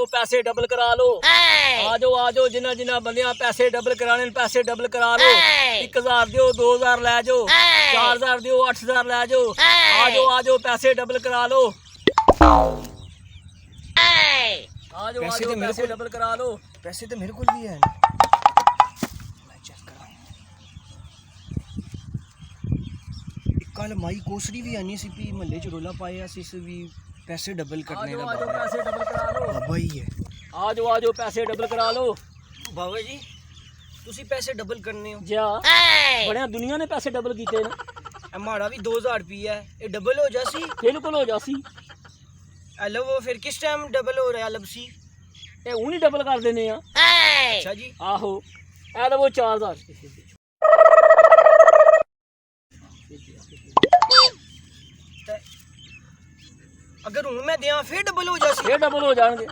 जाओ पैसे डबल करा लो। आ जाओ जिन्ना जिन्ना बंदियां पैसे डबल कराने पैसे डबल करा लो। 1000 दियो 2000 लै जाओ, 4000 दियो 8000 लै जाओ। आ जाओ पैसे डबल करा लो। आ जाओ पैसे डबल करा लो। पैसे तो मेरे को भी है। कल माई कोसड़ी भी आनी सी भी महल्ले च रौला पाया सी भी पैसे डबल करने का। पैसे डबल करा लो। बाबा ही है। आ जाओ पैसे डबल करा लो। बाबा जी तुसी पैसे डबल करने हो जा बड़े दुनिया ने पैसे डबल कीते ने। माड़ा भी 2000 रुपया है, ये डबल हो जासी। बिल्कुल हो जासी। हेलो वो फिर किस टाइम डबल हो रहा लबसी? ये हुन ही डबल कर देने आ। अच्छा जी। आहो ए लो 4000। अगर हूं मैं दियां फिर डबल हो जासी। फिर डबल हो जाएंगे।